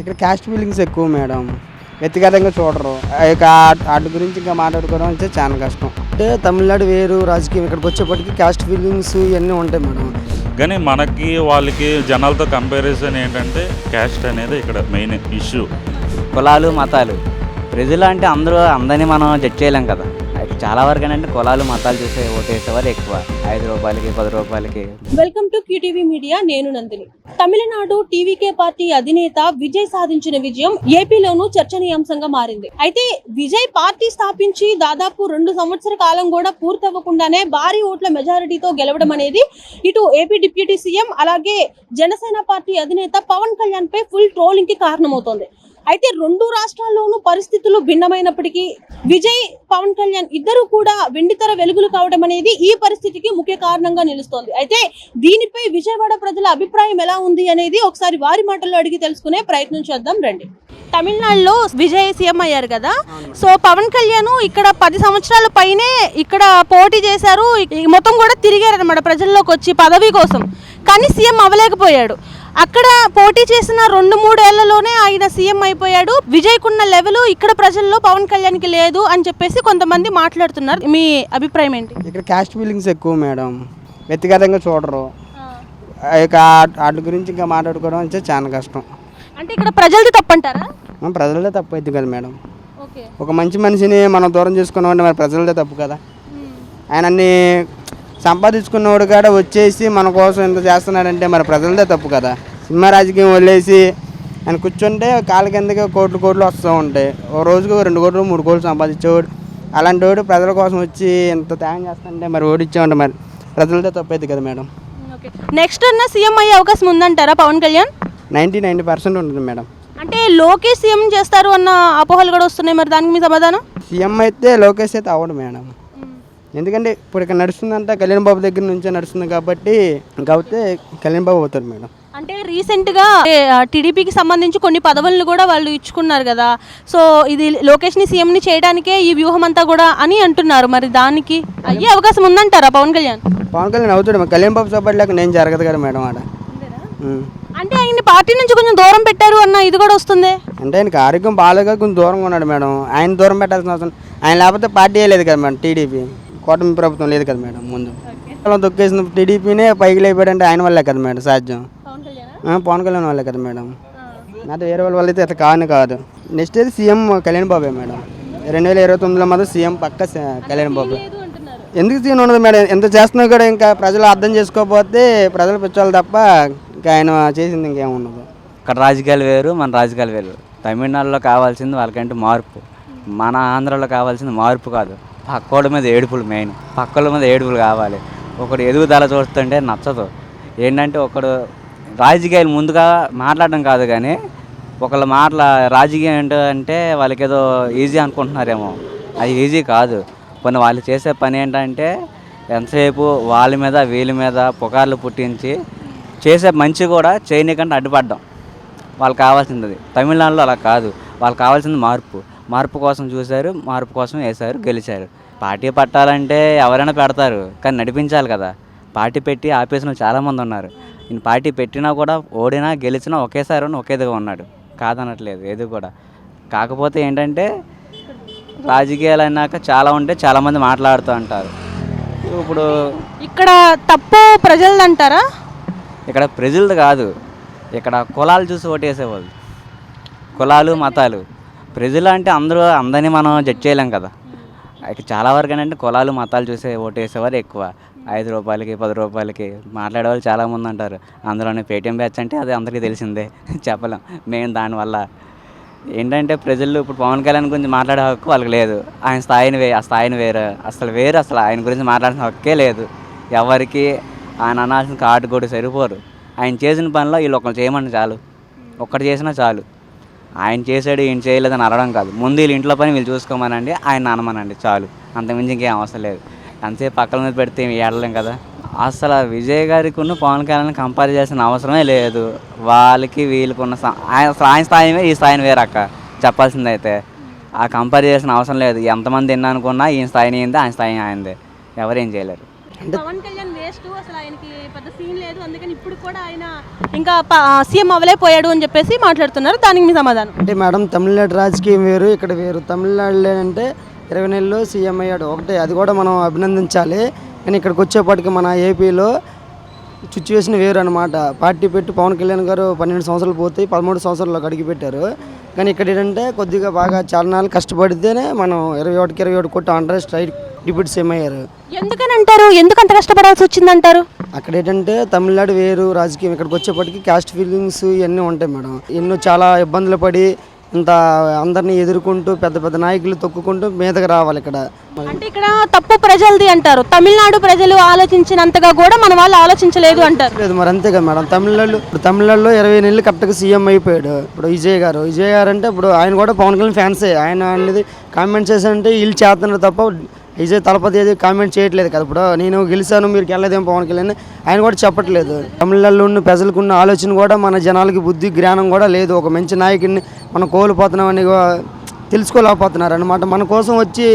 ఇక్కడ caste feelings ఎక్కువ madam. వ్యక్తిగతంగా చూడరు. ఇక వాటి గురించి ఇంకా మాట్లాడుకోవడం అంటే చాలా కష్టం. అంటే తమిళనాడు వేరు రాజకీయం, ఇక్కడికి వచ్చేప్పటికి క్యాస్ట్ ఫీలింగ్స్ ఇవన్నీ ఉంటాయి మేడం. కానీ మనకి వాళ్ళకి జనాలతో కంపారిజన్ ఏంటంటే క్యాస్ట్ అనేది ఇక్కడ మెయిన్ ఇష్యూ. కులాలు మతాలు ప్రజలు అంటే అందరినీ మనం జడ్జ్ చేయలేం కదా. చాలా వరకు ఏంటంటే కులాలు మతాలు చూసే ఓటేసేవారు ఎక్కువ. 5 రూపాయలకి 10 రూపాయలకి. Welcome to QTV media. నేను నందిని. తమిళనాడు టీవీకే పార్టీ అధినేత విజయ్ సాధించిన విజయం ఏపీలోనూ చర్చనీయాంశంగా మారింది. అయితే విజయ్ పార్టీ స్థాపించి దాదాపు 2 సంవత్సర కాలం కూడా పూర్తవ్వకుండానే భారీ ఓట్ల మెజారిటీతో గెలవడం అనేది ఇటు ఏపీ డిప్యూటీ సీఎం అలాగే జనసేన పార్టీ అధినేత పవన్ కళ్యాణ్ పై ఫుల్ ట్రోలింగ్ కి కారణమవుతోంది. అయితే 2 రాష్ట్రాల్లోనూ పరిస్థితులు భిన్నమైనప్పటికీ విజయ్ పవన్ కళ్యాణ్ ఇద్దరు కూడా వెండితెర వెలుగులు కావడం అనేది ఈ పరిస్థితికి ముఖ్య కారణంగా నిలుస్తోంది. అయితే దీనిపై విజయవాడ ప్రజల అభిప్రాయం ఎలా ఉంది అనేది ఒకసారి వారి మాటల్లో అడిగి తెలుసుకునే ప్రయత్నం చేద్దాం రండి. తమిళనాడులో విజయ్ సీఎం అయ్యారు కదా, సో పవన్ కళ్యాణ్ ఇక్కడ 10 సంవత్సరాల పైనే ఇక్కడ పోటీ చేశారు. మొత్తం కూడా తిరిగారు అనమాట ప్రజల్లోకి వచ్చి పదవి కోసం. కానీ సీఎం అవ్వలేకపోయాడు. అక్కడ పోటీ చేసిన 2-3 ఏళ్లలోనే ఆయన సీఎం అయిపోయాడు. విజయ్కున్న లెవెల్ ఇక్కడ ప్రజల్లో పవన్ కళ్యాణ్కి లేదు అని చెప్పేసి కొంతమంది మాట్లాడుతున్నారు. మీ అభిప్రాయం ఏంటి? ఇక్కడ క్యాస్ట్ ఫీలింగ్స్ ఎక్కువ మేడం. వ్యక్తిగతంగా చూడరు. ఇక వాటి గురించి ఇంకా మాట్లాడుకోవడం అంటే చాలా కష్టం. అంటే ఇక్కడ ప్రజలది తప్పంటారా? ప్రజలదే తప్పు అయితే కదా మేడం. ఒక మంచి మనిషిని మనం దూరం చేసుకున్నాం అంటే మరి ప్రజలదే తప్పు కదా. ఆయన అన్ని సంపాదించుకున్నవాడు కూడా వచ్చేసి మన కోసం ఎంత చేస్తున్నాడంటే మరి ప్రజలదే తప్పు కదా. సినిమా రాజకీయం వదిలేసి ఆయన కూర్చుంటే కాళ్ళ కిందకి కోట్లు వస్తూ ఉంటాయి. ఓ రోజుకు 2 కోట్లు 3 కోట్లు సంపాదించేవాడు. అలాంటి వాడు ప్రజల కోసం వచ్చి ఎంత త్యాగం చేస్తుంటే మరి ఓడిచ్చామంటే మరి ప్రజలదే తప్పు అయితే కదా మేడం. నెక్స్ట్ అన్న సీఎం అయ్యే అవకాశం ఉందంటారా పవన్ కళ్యాణ్? 90% ఉంటుంది మేడం. అంటే లోకేష్ సీఎం చేస్తారు అన్న అపోహలు కూడా వస్తున్నాయి. మరి దానికి మీ సమాధానం? సీఎం అయితే లోకేష్ అయితే అవ్వడు మేడం. ఎందుకంటే ఇప్పుడు ఇక్కడ నడుస్తుందంటే కళ్యాణ్ బాబు దగ్గర నుంచే నడుస్తుంది కాబట్టి ఇంకా అవుతే కళ్యాణ్ బాబు అవుతారు మేడం. అంటే రీసెంట్గా టీడీపీకి సంబంధించి కొన్ని పదవులను కూడా వాళ్ళు ఇచ్చుకున్నారు కదా, సో ఇది లోకేష్ని సీఎంని చేయడానికే ఈ వ్యూహం అంతా కూడా అని అంటున్నారు. మరి దానికి అయ్యే అవకాశం ఉందంటారా పవన్ కళ్యాణ్? పవన్ కళ్యాణ్ అవుతాడు. కళ్యాణ్ బాబు సపోర్ట్ లేక నేను జరగదు కదా మేడం ఆడ. అంటే ఆయన పార్టీ నుంచి కొంచెం దూరం పెట్టారు అన్న ఇది కూడా వస్తుంది. అంటే ఆయనకి ఆరోగ్యం బాగాలేక కొంచెం దూరంగా ఉన్నాడు మేడం. ఆయన దూరం పెట్టాల్సిన అవసరం ఆయన లేకపోతే పార్టీ లేదు కదా మేడం. టీడీపీ కూటమి ప్రభుత్వం లేదు కదా మేడం. ముందు తొక్కేసిన టీడీపీనే పైకి లేపాడంటే ఆయన వల్లే కదా మేడం సాధ్యం. పవన్ కళ్యాణ్ వల్లే కదా మేడం. నాతో వేరే వాళ్ళ అయితే అట్లా కాదు. నెక్స్ట్ అయితే సీఎం కళ్యాణ్ బాబే మేడం. 2029లో మాత్రం సీఎం పక్క కళ్యాణ్ బాబే. ఎందుకు సీఎం ఉండదు మేడం? ఎంత చేస్తున్నా కూడా ఇంకా ప్రజలు అర్థం చేసుకోకపోతే ప్రజలు పిచ్చాలి తప్ప ఇంకా ఆయన చేసింది ఇంకేముండదు. ఇక్కడ రాజకీయాలు వేరు, మన రాజకీయాలు వేరు. తమిళనాడులో కావాల్సింది వాళ్ళకంటే మార్పు. మన ఆంధ్రాలో కావాల్సింది మార్పు కాదు, పక్కోళ్ళ మీద ఏడుపులు. మెయిన్ పక్కోళ్ళ మీద ఏడుపులు కావాలి. ఒకడు ఎదుగుదల చూస్తుంటే నచ్చదు. ఏంటంటే ఒకడు రాజకీయాలు ముందుగా మాట్లాడడం కాదు, కానీ ఒకళ్ళ రాజకీయం ఏంటంటే వాళ్ళకి ఏదో ఈజీ అనుకుంటున్నారేమో. అది ఈజీ కాదు. కొన్ని వాళ్ళు చేసే పని ఏంటంటే ఎంతసేపు వాళ్ళ మీద వీళ్ళ మీద పుకార్లు పుట్టించి చేసే మంచి కూడా చేయనీకంటే అడ్డుపడ్డం వాళ్ళకి కావాల్సింది. తమిళనాడులో అలా కాదు. వాళ్ళకి కావాల్సింది మార్పు కోసం చూశారు, మార్పు కోసం వేశారు, గెలిచారు. పార్టీ పట్టాలంటే ఎవరైనా పెడతారు, కానీ నడిపించాలి కదా. పార్టీ పెట్టి ఆపేసిన చాలామంది ఉన్నారు. ఈయన పార్టీ పెట్టినా కూడా ఓడినా గెలిచినా ఒకేసారి ఒకేదిగా ఉన్నాడు, కాదనట్లేదు ఏది కూడా. కాకపోతే ఏంటంటే రాజకీయాలు అన్నాక చాలా ఉంటే చాలామంది మాట్లాడుతూ ఉంటారు. ఇప్పుడు ఇక్కడ తప్పు ప్రజలది అంటారా? ఇక్కడ ప్రజలది కాదు, ఇక్కడ కులాలు చూసి ఓటేసేవాళ్ళు. కులాలు మతాలు ప్రజలు అంటే అందరినీ మనం జడ్జ్ చేయలేం కదా. చాలా వరకు ఏంటంటే కులాలు మతాలు చూసే ఓటేసేవారు ఎక్కువ. 5 రూపాయలకి 10 రూపాయలకి మాట్లాడేవాళ్ళు చాలామంది అంటారు. అందులోనే పేటీఎం బ్యాచ్ అంటే అది అందరికీ తెలిసిందే, చెప్పలేం. మేము దానివల్ల ఏంటంటే ప్రజలు ఇప్పుడు పవన్ కళ్యాణ్ గురించి మాట్లాడే హక్కు వాళ్ళకి లేదు. ఆయన స్థాయిని వేరు అసలు ఆయన గురించి మాట్లాడాల్సిన హక్కే లేదు ఎవరికి. ఆయన అనాల్సిన కాటు కూడా సరిపోరు. ఆయన చేసిన పనిలో వీళ్ళు ఒకరు చేయమని చాలు, ఒక్కటి చేసినా చాలు. ఆయన చేసాడు ఈయన చేయలేదని అనడం కాదు. ముందు వీళ్ళు ఇంట్లో పని వీళ్ళు చూసుకోమనండి, ఆయన అనమనండి చాలు. అంతకుమించి ఇంకేం అవసరం లేదు. అంతసేపు పక్కల మీద పెడితే ఏడలేం కదా. అసలు విజయ్ గారికి ఉన్న పవన్ కళ్యాణ్ కంపేర్ చేసిన అవసరమే లేదు. వాళ్ళకి వీళ్ళకి ఉన్న ఆయన స్థాయి ఈ స్థాయిని వేరు అక్క చెప్పాల్సిందైతే. ఆ కంపేర్ చేసిన అవసరం లేదు. ఎంతమంది ఎన్ని అనుకున్నా ఈయన స్థాయిని అయింది, ఆయన స్థాయి అయిందే. ఎవరేం చేయలేరు. పవన్ కళ్యాణ్ వేస్ట్, అసలు ఆయనకి పెద్ద సీన్ లేదు, అందుకని ఇప్పుడు కూడా ఆయన ఇంకా సీఎం అవ్వలేకపోయాడు అని చెప్పేసి మాట్లాడుతున్నారు. దానికి మీ సమాధానం? అంటే మేడం, తమిళనాడు రాజకీయం వేరు, ఇక్కడ వేరు. తమిళనాడులో అంటే 20 నెలల్లో సీఎం అయ్యాడు ఒకటే, అది కూడా మనం అభినందించాలి. కానీ ఇక్కడికి వచ్చేప్పటికి మన ఏపీలో సిచ్యువేషన్ వేరు అనమాట. పార్టీ పెట్టి పవన్ కళ్యాణ్ గారు 12 సంవత్సరాలు పోతే 13 సంవత్సరాలకు అడిగి పెట్టారు. కానీ ఇక్కడ ఏంటంటే కొద్దిగా బాగా చాలా నాలుగు కష్టపడితేనే మనం 21 కోట్ల అండర్ స్ట్రైట్ డిప్యూటీ సీఎం అయ్యారు. ఎందుకని అంటారు? ఎందుకు అంత కష్టపడాల్సి వచ్చిందంటారు? అక్కడ ఏంటంటే తమిళనాడు వేరు రాజకీయం, ఇక్కడికి వచ్చేప్పటికి క్యాస్ట్ ఫీలింగ్స్ ఇవన్నీ ఉంటాయి మేడం. ఎన్నో చాలా ఇబ్బందులు పడి ఇంత అందరినీ ఎదుర్కొంటూ పెద్ద పెద్ద నాయకులు తొక్కుకుంటూ మీదకి రావాలి ఇక్కడ. అంటే ఇక్కడ తప్పు ప్రజలది అంటారు, తమిళనాడు ప్రజలు ఆలోచించినంతగా కూడా మన వాళ్ళు ఆలోచించలేదు అంటారు. లేదు మరి, అంతేగా మేడం. తమిళనాడులో 20 నెలలు కరెక్ట్గా సీఎం అయిపోయాడు. ఇప్పుడు విజయ్ గారు అంటే ఇప్పుడు ఆయన కూడా పవన్ కళ్యాణ్ ఫ్యాన్సే. ఆయన అనేది కామెంట్ చేశారంటే వీళ్ళు చేస్తున్నారు తప్ప విజయ్ తలపతి ఏది కామెంట్ చేయట్లేదు కదా. ఇప్పుడు నేను గెలిచాను మీరు వెళ్ళలేదేమో పవన్ కళ్యాణ్ ఆయన కూడా చెప్పట్లేదు. తమిళనాడులో ఉన్న ప్రజలకు ఉన్న ఆలోచన కూడా మన జనాలకి బుద్ధి జ్ఞానం కూడా లేదు. ఒక మంచి నాయకుడిని మనం కోల్పోతున్నామని తెలుసుకోలేకపోతున్నారు అనమాట. మన కోసం వచ్చి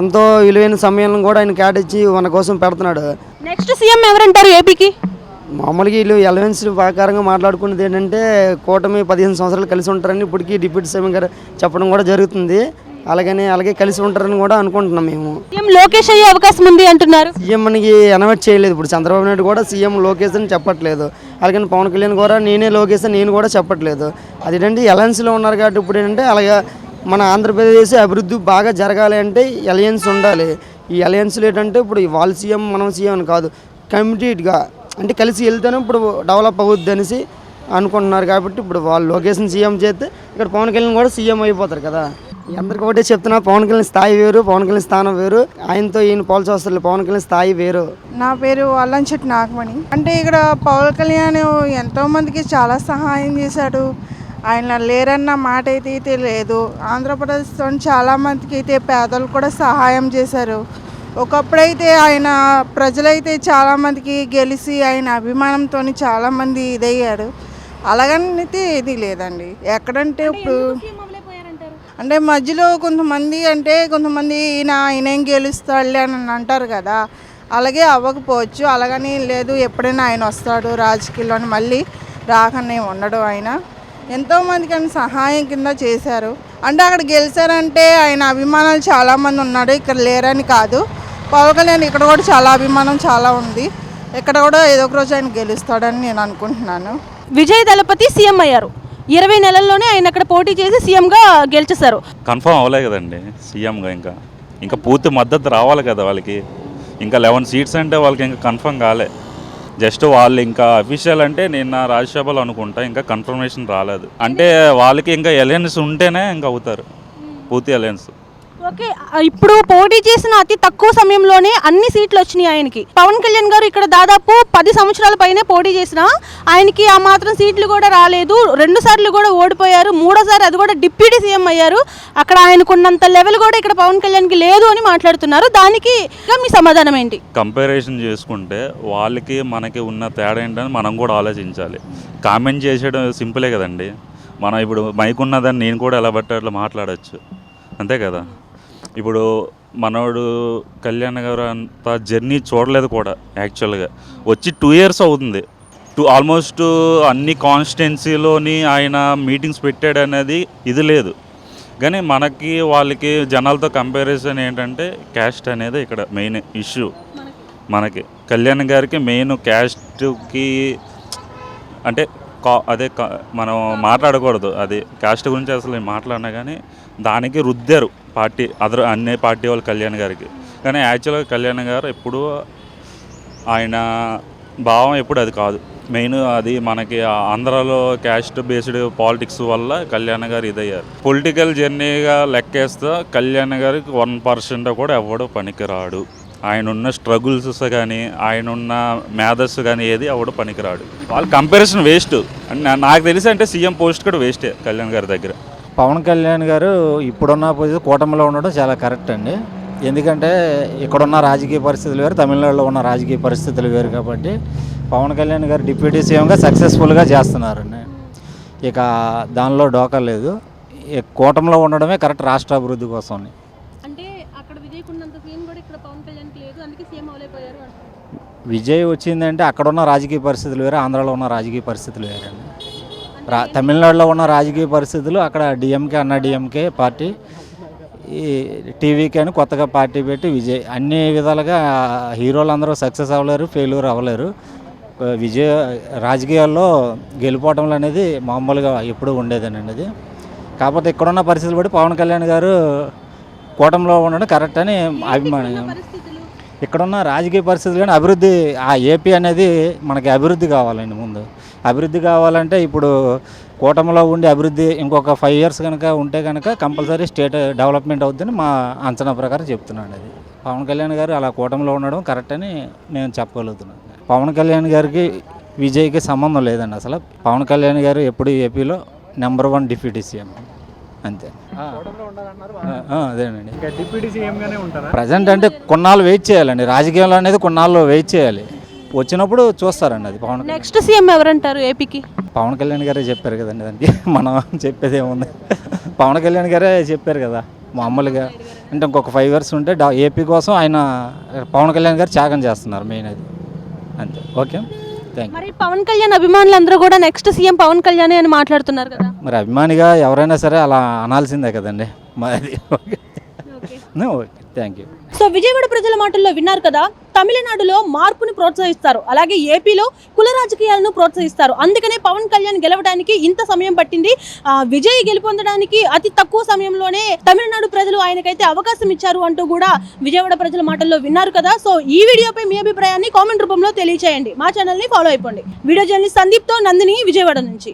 ఎంతో విలువైన సమయం కూడా ఆయన కేటాయించి మన కోసం పెడుతున్నాడు. నెక్స్ట్ సీఎం ఎవరంటారు ఏపీకి? మామూలుగా వీళ్ళు ఎలవెన్స్ ప్రకారంగా మాట్లాడుకున్నది ఏంటంటే కూటమి 15 సంవత్సరాలు కలిసి ఉంటారని ఇప్పటికీ డిప్యూటీ సీఎం గారు చెప్పడం కూడా జరుగుతుంది. అలాగే కలిసి ఉంటారని కూడా అనుకుంటున్నాం మేము. సీఎం లోకేష్ అయ్యే అవకాశం ఉంది అంటున్నారు. సీఎం మనకి అనౌన్స్ చేయలేదు. ఇప్పుడు చంద్రబాబు నాయుడు కూడా సీఎం లోకేష్ అని చెప్పట్లేదు. అలాగని పవన్ కళ్యాణ్ కూడా నేనే లోకేష్ అని నేను కూడా చెప్పట్లేదు. అదేంటంటే అలయన్స్లో ఉన్నారు కాబట్టి ఇప్పుడు ఏంటంటే అలాగే మన ఆంధ్రప్రదేశ్ అభివృద్ధి బాగా జరగాలి అంటే అలయన్స్ ఉండాలి. ఈ అలయన్స్లో ఏంటంటే ఇప్పుడు వాళ్ళు సీఎం మనం సీఎం అని కాదు, కమిటెడ్గా అంటే కలిసి వెళ్తేనే ఇప్పుడు డెవలప్ అవుద్ది అనేసి అనుకుంటున్నారు. కాబట్టి ఇప్పుడు వాళ్ళు లోకేష్ని సీఎం చేస్తే ఇక్కడ పవన్ కళ్యాణ్ కూడా సీఎం అయిపోతారు కదా. అందరికి ఒకటే చెప్తున్నా, పవన్ కళ్యాణ్ స్థాయి వేరు, పవన్ కళ్యాణ్ స్థానం వేరు. ఆయనతో ఈయన పోల్చి వస్తారు. పవన్ కళ్యాణ్ స్థాయి వేరు. నా పేరు అల్లంచెట్టి నాగమణి. అంటే ఇక్కడ పవన్ కళ్యాణ్ ఎంతో మందికి చాలా సహాయం చేశాడు. ఆయన లేరన్న మాట అయితే లేదు. ఆంధ్రప్రదేశ్లో చాలా మందికి అయితే పేదలు కూడా సహాయం చేశారు. ఒకప్పుడైతే ఆయన ప్రజలైతే చాలామందికి గెలిచి ఆయన అభిమానంతో చాలామంది ఇదయ్యాడు. అలాగనైతే ఇది లేదండి. ఎక్కడంటే ఇప్పుడు అంటే మధ్యలో కొంతమంది ఈయనేం గెలుస్తాడులే అని అంటారు కదా, అలాగే అవ్వకపోవచ్చు. అలాగని లేదు, ఎప్పుడైనా ఆయన వస్తాడు రాజకీయాల్లోని, మళ్ళీ రాకనే ఉండడు. ఆయన ఎంతోమందికి ఆయన సహాయం కింద చేశారు. అంటే అక్కడ గెలిచారంటే ఆయన అభిమానాలు చాలామంది ఉన్నాడు, ఇక్కడ లేరని కాదు. పవన్ కళ్యాణ్ ఇక్కడ కూడా చాలా అభిమానం చాలా ఉంది. ఇక్కడ కూడా ఏదో ఒక రోజు ఆయన గెలుస్తాడని నేను అనుకుంటున్నాను. విజయ్ దళపతి సీఎం అయ్యారు. 20 నెలల్లోనే ఆయన అక్కడ పోటీ చేసి సీఎంగా గెలిచేశారు. కన్ఫర్మ్ అవ్వలే కదండి సీఎంగా. ఇంకా పూర్తి మద్దతు రావాలి కదా వాళ్ళకి. ఇంకా 11 సీట్స్ అంటే వాళ్ళకి ఇంకా కన్ఫర్మ్ కాలే. జస్ట్ వాళ్ళు ఇంకా అఫీషియల్ అంటే నిన్న రాజ్యసభలో అనుకుంటా, ఇంకా కన్ఫర్మేషన్ రాలేదు. అంటే వాళ్ళకి ఇంకా అలయన్స్ ఉంటేనే ఇంకా అవుతారు పూర్తి అలయన్స్. ఓకే, ఇప్పుడు పోటీ చేసిన అతి తక్కువ సమయంలోనే అన్ని సీట్లు వచ్చినాయి ఆయనకి. పవన్ కళ్యాణ్ గారు ఇక్కడ దాదాపు 10 సంవత్సరాల పైనే పోటీ చేసిన ఆయనకి ఆ మాత్రం సీట్లు కూడా రాలేదు. 2 సార్లు కూడా ఓడిపోయారు. 3ఓసారి అది కూడా డిప్యూటీ సీఎం అయ్యారు. అక్కడ ఆయనకున్నంత లెవెల్ కూడా ఇక్కడ పవన్ కళ్యాణ్కి లేదు అని మాట్లాడుతున్నారు. దానికి మీ సమాధానం ఏంటి? కంపారిజన్ చేసుకుంటే వాళ్ళకి మనకి ఉన్న తేడా ఏంటని మనం కూడా ఆలోచించాలి. కామెంట్ చేసేయడం సింపులే కదండి. మనం ఇప్పుడు మైక్ ఉన్నదాన్ని నేను కూడా ఎలా బట్టి అట్లా మాట్లాడచ్చు, అంతే కదా. ఇప్పుడు మనోడు కళ్యాణ్ గారు అంత జర్నీ చూడలేదు కూడా. యాక్చువల్గా వచ్చి 2 years అవుతుంది. ఆల్మోస్ట్ అన్ని కాన్స్టిట్యున్సీలోని ఆయన మీటింగ్స్ పెట్టాడు అనేది ఇది లేదు. కానీ మనకి వాళ్ళకి జనాలతో కంపారిజన్ ఏంటంటే క్యాస్ట్ అనేది ఇక్కడ మెయిన్ ఇష్యూ. మనకి కళ్యాణ్ గారికి మెయిన్ క్యాస్ట్కి అంటే మనం మాట్లాడకూడదు. అది క్యాస్ట్ గురించి అసలు మాట్లాడినా కానీ దానికి రుద్దారు అన్ని పార్టీ వాళ్ళు కళ్యాణ్ గారికి. కానీ యాక్చువల్గా కళ్యాణ్ గారు ఎప్పుడు ఆయన భావం ఎప్పుడు అది కాదు. మెయిన్ అది మనకి ఆంధ్రాలో క్యాస్ట్ బేస్డ్ పాలిటిక్స్ వల్ల కళ్యాణ్ గారు ఇదయ్యారు. పొలిటికల్ జర్నీగా లెక్కేస్తే కళ్యాణ్ గారికి 1% కూడా ఎవడు పనికిరాడు. ఆయన ఉన్న స్ట్రగుల్స్ కానీ ఆయన ఉన్న మేధస్సు కానీ ఏది ఎవడు పనికిరాడు. వాళ్ళ కంపారిజన్ వేస్ట్. నాకు తెలిసి అంటే సీఎం పోస్ట్ కూడా వేస్టే కళ్యాణ్ గారి దగ్గర. పవన్ కళ్యాణ్ గారు ఇప్పుడున్న పొజిషన్ కూటమిలో ఉండడం చాలా కరెక్ట్ అండి. ఎందుకంటే ఇక్కడున్న రాజకీయ పరిస్థితులు వేరు, తమిళనాడులో ఉన్న రాజకీయ పరిస్థితులు వేరు. కాబట్టి పవన్ కళ్యాణ్ గారు డిప్యూటీ సీఎంగా సక్సెస్ఫుల్గా చేస్తున్నారండి. ఇక దానిలో డోకా లేదు. కూటమిలో ఉండడమే కరెక్ట్ రాష్ట్ర అభివృద్ధి కోసం. అంటే అక్కడ విజయ్ కున్నంత సీన్ కూడా ఇక్కడ పవన్ కళ్యాణ్కి లేదు, అందుకే సీఎం అవ్వలేకపోయారు. విజయ్ వచ్చిందంటే అక్కడ ఉన్న రాజకీయ పరిస్థితులు వేరే, ఆంధ్రాలో ఉన్న రాజకీయ పరిస్థితులు వేరే అండి. తమిళనాడులో ఉన్న రాజకీయ పరిస్థితులు అక్కడ డిఎంకే అన్నా డిఎంకే పార్టీ, ఈ టీవీకి అని కొత్తగా పార్టీ పెట్టి విజయ్ అన్ని విధాలుగా హీరోలు అందరూ సక్సెస్ అవ్వలేరు, ఫెయిల్యూర్ అవ్వలేరు. విజయ్ రాజకీయాల్లో గెలిపోవటంలో అనేది మామూలుగా ఎప్పుడూ ఉండేదేనండి అది. కాకపోతే ఇక్కడున్న పరిస్థితులు బట్టి పవన్ కళ్యాణ్ గారు కూటమిలో ఉండడం కరెక్ట్ అని అభిమానం. ఇక్కడున్న రాజకీయ పరిస్థితులు కానీ అభివృద్ధి, ఆ ఏపీ అనేది మనకి అభివృద్ధి కావాలండి. ముందు అభివృద్ధి కావాలంటే ఇప్పుడు కూటమిలో ఉండి అభివృద్ధి ఇంకొక 5 years కనుక ఉంటే కనుక కంపల్సరీ స్టేట్ డెవలప్మెంట్ అవుతుందని మా అంచనా ప్రకారం చెప్తున్నాను. అది పవన్ కళ్యాణ్ గారు అలా కూటమిలో ఉండడం కరెక్ట్ అని నేను చెప్పగలుగుతున్నాను. పవన్ కళ్యాణ్ గారికి విజయ్కి సంబంధం లేదండి అసలు. పవన్ కళ్యాణ్ గారు ఎప్పుడు ఏపీలో నెంబర్ 1 డిప్యూటీ సీఎం అంతే. అదేనండి. ప్రజెంట్ అంటే కొన్నాళ్ళు వెయిట్ చేయాలండి. రాజకీయంలో అనేది కొన్నాళ్ళు వెయిట్ చేయాలి. వచ్చినప్పుడు చూస్తారండి అది. నెక్స్ట్ సీఎం ఎవరంటారు ఏపీకి? పవన్ కళ్యాణ్ గారే చెప్పారు కదండి, దానికి మనం చెప్పేది ఏముంది. పవన్ కళ్యాణ్ గారే చెప్పారు కదా మామూలుగా. అంటే ఇంకొక 5 years ఉంటే ఏపీ కోసం ఆయన పవన్ కళ్యాణ్ గారు త్యాగం చేస్తున్నారు మెయిన్ అది. అంతే. Okay, thank you. మరి పవన్ కళ్యాణ్ అభిమానులందరూ కూడా నెక్స్ట్ సీఎం పవన్ కళ్యాణ్ అని మాట్లాడుతున్నారు కదా. మరి అభిమానిగా ఎవరైనా సరే అలా అనాల్సిందే కదండి మరి. Okay, thank you. So Vijayawada ప్రజల మాటల్లో విన్నారు కదా, తమిళనాడులో మార్పుని ప్రోత్సహిస్తారు, అలాగే ఏపీలో కుల రాజకీయాలను ప్రోత్సహిస్తారు. అందుకనే పవన్ కళ్యాణ్ గెలవడానికి ఇంత సమయం పట్టింది. విజయ్ గెలుపొందడానికి అతి తక్కువ సమయంలోనే తమిళనాడు ప్రజలు ఆయనకైతే అవకాశం ఇచ్చారు అంటూ కూడా విజయవాడ ప్రజల మాటల్లో విన్నారు కదా. సో ఈ వీడియోపై మీ అభిప్రాయాన్ని కామెంట్ రూపంలో తెలియచేయండి. మా ఛానల్ని ఫాలో అయిపోండి. వీడియో జర్నలిస్ట్ సందీప్తో నందిని, విజయవాడ నుంచి.